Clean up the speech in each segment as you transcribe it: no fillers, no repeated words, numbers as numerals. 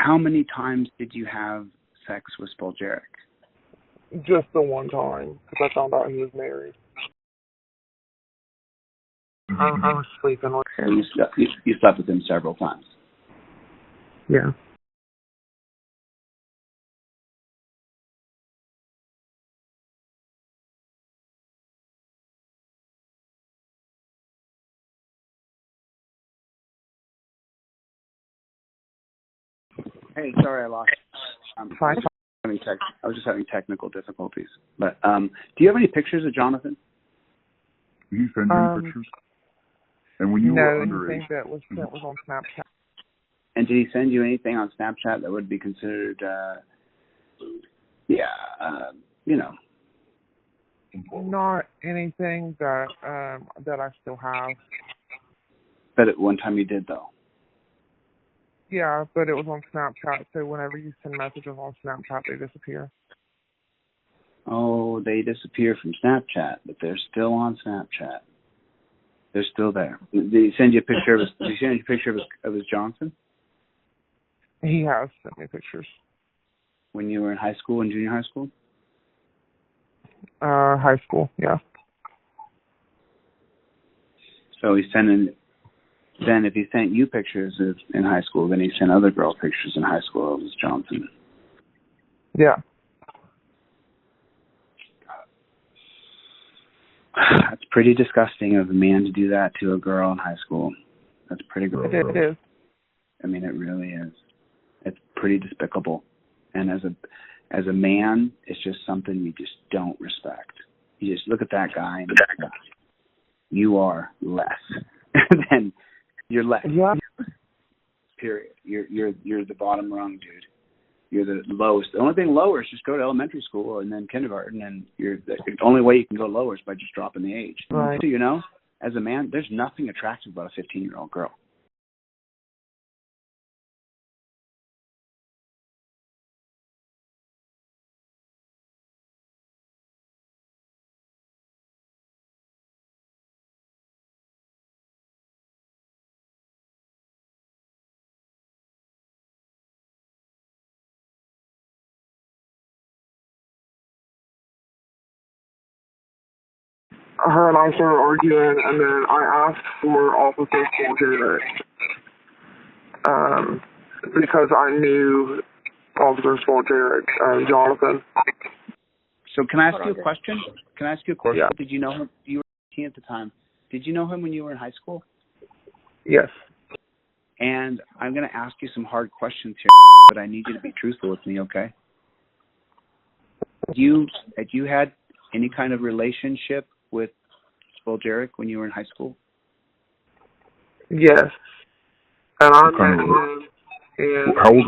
How many times did you have sex with Spoljaric? Just the one time, because I found out he was married. I was sleeping with him. You slept with him several times? Yeah. Hey, sorry I lost. Fine. I was just having technical difficulties. But do you have any pictures of Jonathan? Did he send you any pictures? And when you were underage? Anything that was on Snapchat. And did he send you anything on Snapchat that would be considered, Not anything that I still have. But at one time you did, though. Yeah, but it was on Snapchat, so whenever you send messages on Snapchat, they disappear. Oh, they disappear from Snapchat, but they're still on Snapchat. They're still there. Did he send you a picture of his? Did he send you a picture of his Johnson? He has sent me pictures. When you were in high school, in junior high school? High school, yeah. So he's sending. Then if he sent you pictures in high school, then he sent other girl pictures in high school of his Johnson. Yeah. That's pretty disgusting of a man to do that to a girl in high school. That's pretty gross. It is. I mean, it really is. It's pretty despicable. And as a man, it's just something you just don't respect. You just look at that guy and you are less than you're less. Yeah. Period. You're the bottom rung, dude. You're the lowest. The only thing lower is just go to elementary school and then kindergarten, and the only way you can go lower is by just dropping the age. Right. So, as a man, there's nothing attractive about a 15-year-old girl. Her and I started arguing, and then I asked for Officer Spoljaric, because I knew Officer Spoljaric, Jonathan. So can I ask you a question? Yeah. Did you know him? You were 18 at the time. Did you know him when you were in high school? Yes. And I'm going to ask you some hard questions here, but I need you to be truthful with me, okay? Had you had any kind of relationship with Spoljaric when you were in high school? Yes. And I met him in How old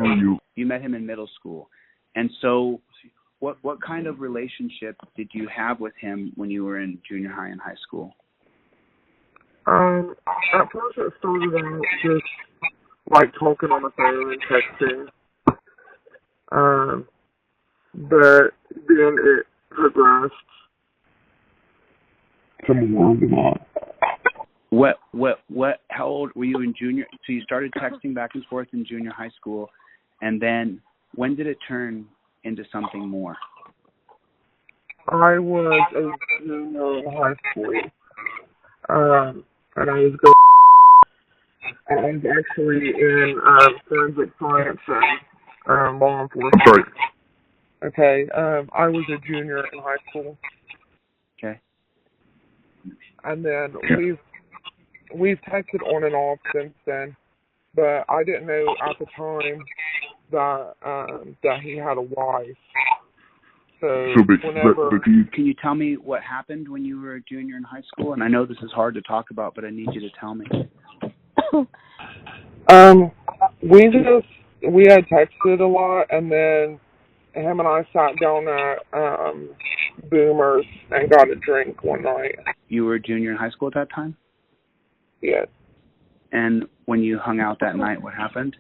were you? You met him in middle school. And so what kind of relationship did you have with him when you were in junior high and high school? At first it started out just like talking on the phone and texting. But then it progressed to more than that. How old were you in junior? So you started texting back and forth in junior high school, and then when did it turn into something more? I was a junior in high school, and I was actually in forensic science and law enforcement. Sorry. Okay, I was a junior in high school. Okay. And then we've texted on and off since then, but I didn't know at the time that he had a wife. So whenever... Can you tell me what happened when you were a junior in high school? And I know this is hard to talk about, but I need you to tell me. We had texted a lot, and then him and I sat down at Boomer's and got a drink one night. You were a junior in high school at that time? Yes. And when you hung out that night, what happened?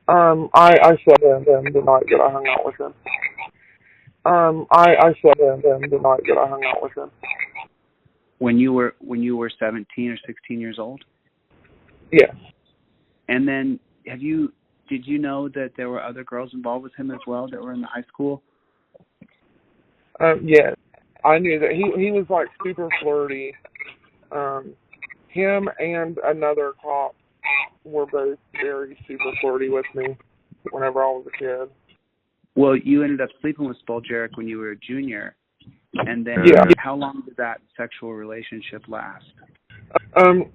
I slept with him the night that I hung out with him. I slept with him the night that I hung out with him. When you were 17 or 16 years old? Yes. And then did you know that there were other girls involved with him as well that were in the high school? Yes. I knew that he was like super flirty. Him and another cop were both very super flirty with me whenever I was a kid. Well, you ended up sleeping with Spoljaric when you were a junior, and then how long did that sexual relationship last?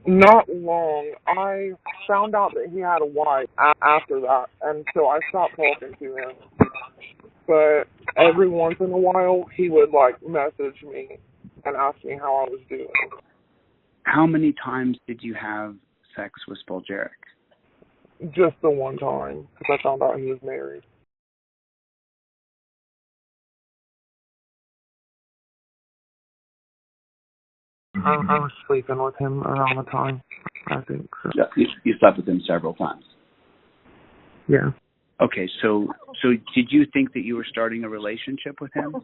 Not long. I found out that he had a wife after that, and so I stopped talking to him. But every once in a while, he would like message me and ask me how I was doing. How many times did you have sex with Spoljaric? Just the one time, because I found out he was married. I was sleeping with him around the time, I think. So. Yeah, you slept with him several times? Yeah. Okay, so did you think that you were starting a relationship with him?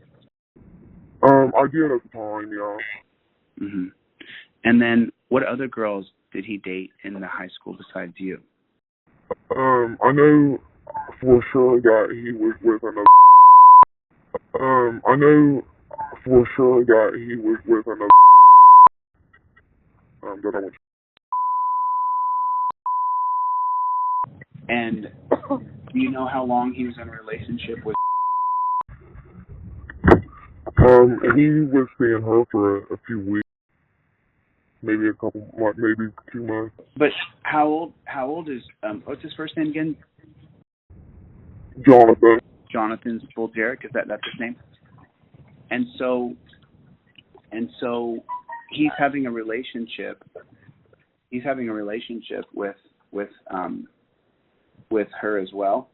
I did at the time, yeah. Mm-hmm. And then what other girls did he date in the high school besides you? I know for sure that he was with another. I know for sure that he was with another. That I went. And do you know how long he was in a relationship with? He was seeing her for a few weeks, maybe a couple, maybe 2 months. But how old is what's his first name again? Jonathan. Jonathan Spoljaric, that's his name? And so he's having a relationship. He's having a relationship with her as well.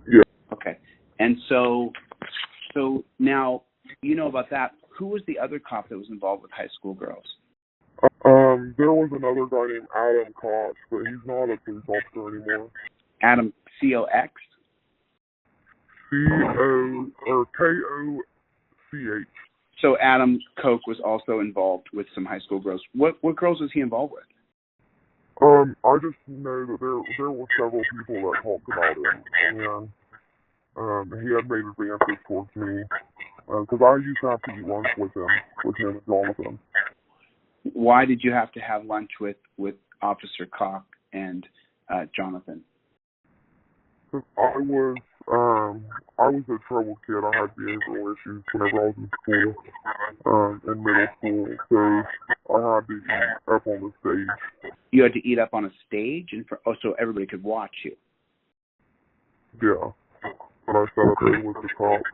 Yeah. Okay. And so now you know about that. Who was the other cop that was involved with high school girls? There was another guy named Adam Cox, but he's not a police officer anymore. Adam C-O-X? K-O-C-H. So Adam Koch was also involved with some high school girls. What girls was he involved with? I just know that there were several people that talked about him, and he had made advances towards me, because I used to have to eat lunch with him and Jonathan. Why did you have to have lunch with Officer Koch and Jonathan? Because I was a troubled kid. I had behavioral issues whenever I was in school, in middle school, so I had to eat up on the stage. You had to eat up on a stage, so everybody could watch you. Yeah, but I sat up there with the cops.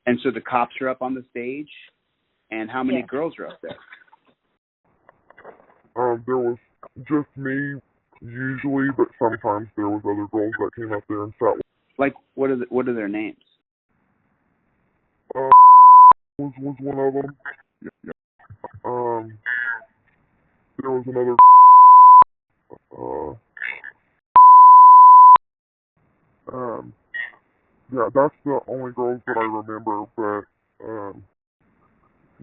And so the cops are up on the stage, and how many girls are up there? There was just me usually, but sometimes there was other girls that came up there and sat with. Like, what are their names? Was one of them. Yeah. There was another. Yeah, that's the only girls that I remember, but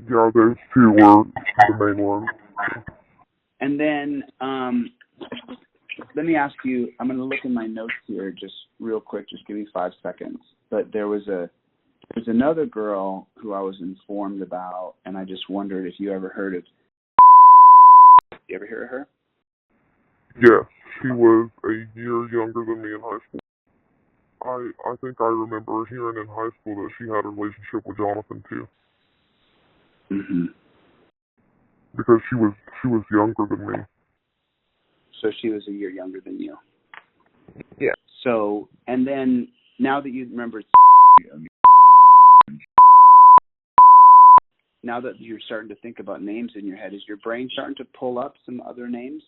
yeah, those two were the main ones. And then let me ask you, I'm going to look in my notes here just real quick, just give me 5 seconds. But there was another girl who I was informed about, and I just wondered if you ever heard of. You ever hear of her? Yes, she was a year younger than me in high school. I think I remember hearing in high school that she had a relationship with Jonathan too. Mhm. Because she was younger than me. So she was a year younger than you. Yeah. So, and then now that you remember, now that you're starting to think about names in your head, is your brain starting to pull up some other names?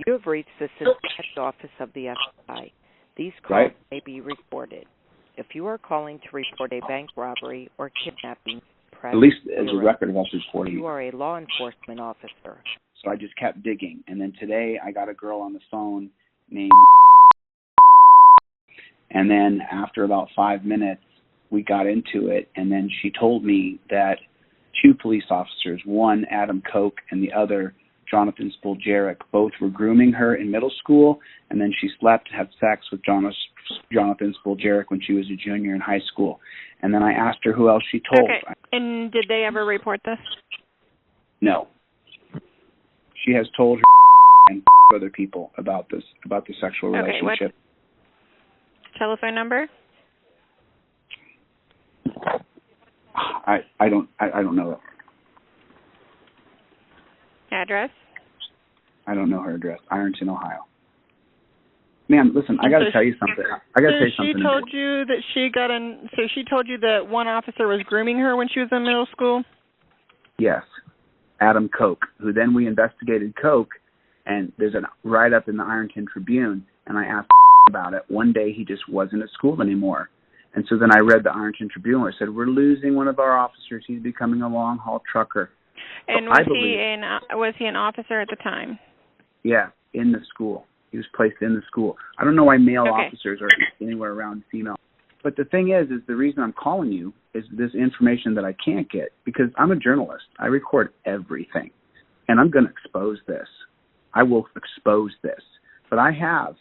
You have reached the suspect office of the F.B.I. These calls may be recorded. If you are calling to report a bank robbery or kidnapping, press at least as a record of us reporting. You are a law enforcement officer. So I just kept digging, and then today I got a girl on the phone named And then after about 5 minutes, we got into it, and then she told me that 2 police officers, one Adam Koch and the other Jonathan Spoljaric, both were grooming her in middle school, and then she slept and had sex with Jonathan Spoljaric when she was a junior in high school. And then I asked her who else she told. Okay. And did they ever report this? No. She has told her and other people about this, about the sexual relationship. What telephone number? I don't know it. Address? I don't know her address. Ironton, Ohio. Ma'am, listen, I got to tell you something. I got to tell you something. She told you that she got in. So she told you that one officer was grooming her when she was in middle school? Yes. Adam Koch, who then we investigated Koch, and there's a write-up in the Ironton Tribune, and I asked about it. One day he just wasn't at school anymore. And so then I read the Ironton Tribune where it said, we're losing one of our officers. He's becoming a long-haul trucker. And so was he an officer at the time? Yeah, in the school. He was placed in the school. I don't know why male officers are anywhere around female. But the thing is the reason I'm calling you is this information that I can't get, because I'm a journalist. I record everything. And I'm going to expose this. I will expose this. But I have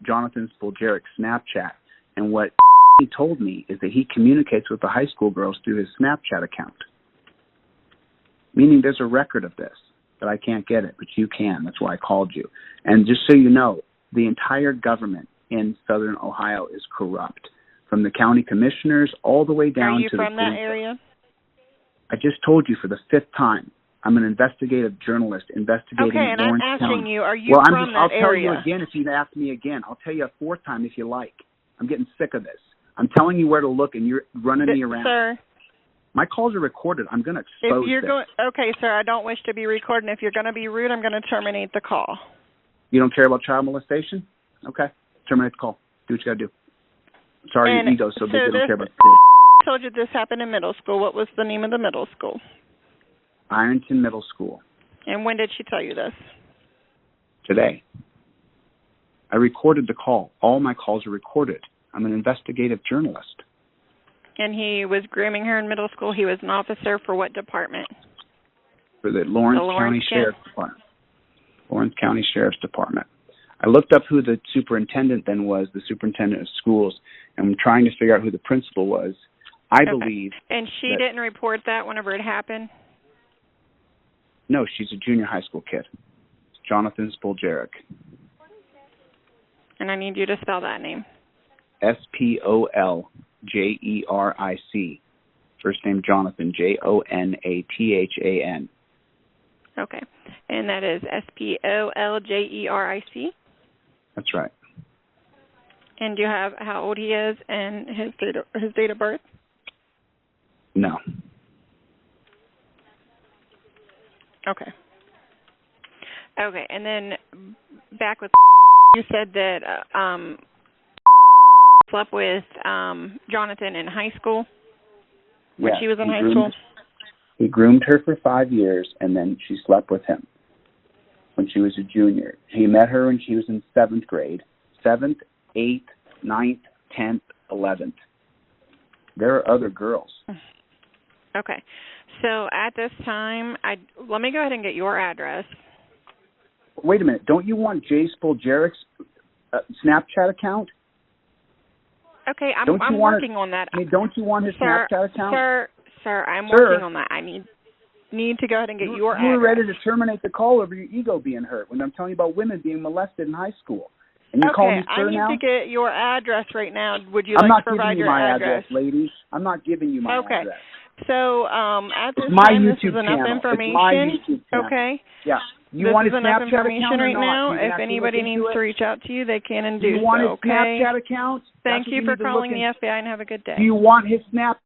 Jonathan Spoljaric's Snapchat. And what he told me is that he communicates with the high school girls through his Snapchat account. Meaning there's a record of this, but I can't get it, but you can. That's why I called you. And just so you know, the entire government in southern Ohio is corrupt, from the county commissioners all the way down to the police. Are you from that area? I just told you for the 5th time. I'm an investigative journalist investigating Orange County. Okay, and I'm asking you, are you from that area? I'll tell you again if you ask me again. I'll tell you a 4th time if you like. I'm getting sick of this. I'm telling you where to look, and you're running me around. Sir. My calls are recorded. I'm going to expose this. Okay, sir, I don't wish to be recorded. If you're going to be rude, I'm going to terminate the call. You don't care about child molestation? Okay. Terminate the call. Do what you got to do. Sorry, your ego's so big you don't care about the kid. I told you this happened in middle school. What was the name of the middle school? Ironton Middle School. And when did she tell you this? Today. I recorded the call. All my calls are recorded. I'm an investigative journalist. And he was grooming her in middle school. He was an officer for what department? For the Lawrence County Sheriff's Department. Lawrence County Sheriff's Department. I looked up who the superintendent then was, the superintendent of schools, and I'm trying to figure out who the principal was. I believe. And she didn't report that whenever it happened? No, she's a junior high school kid. Jonathan Spoljaric. And I need you to spell that name. Spoljeric. First name Jonathan, Jonathan. Okay. And that is Spoljeric? That's right. And do you have how old he is and his date of birth? No. Okay. Okay, and then back with you said that slept with Jonathan in high school when she was in high school? He groomed her for 5 years, and then she slept with him when she was a junior. He met her when she was in 7th grade, 7th, 8th, 9th, 10th, 11th. There are other girls. Okay. So at this time, let me go ahead and get your address. Wait a minute. Don't you want Jay Spoljaric's Snapchat account? Okay, I'm working on that. I mean, don't you want his Snapchat account? Sir, I'm working on that. I need to go ahead and get your address. You were ready to terminate the call over your ego being hurt when I'm telling you about women being molested in high school. And you call me sir now? I need to get your address right now. Would you like to provide your address? I'm not giving you my address, ladies. I'm not giving you my address. So at this time, this is enough information. It's my YouTube channel. Okay. Yeah. You want his enough information right now. If anybody needs to reach out to you, they can and do so. You want his Snapchat account? Thank you for calling the FBI and have a good day. Do you want his Snapchat?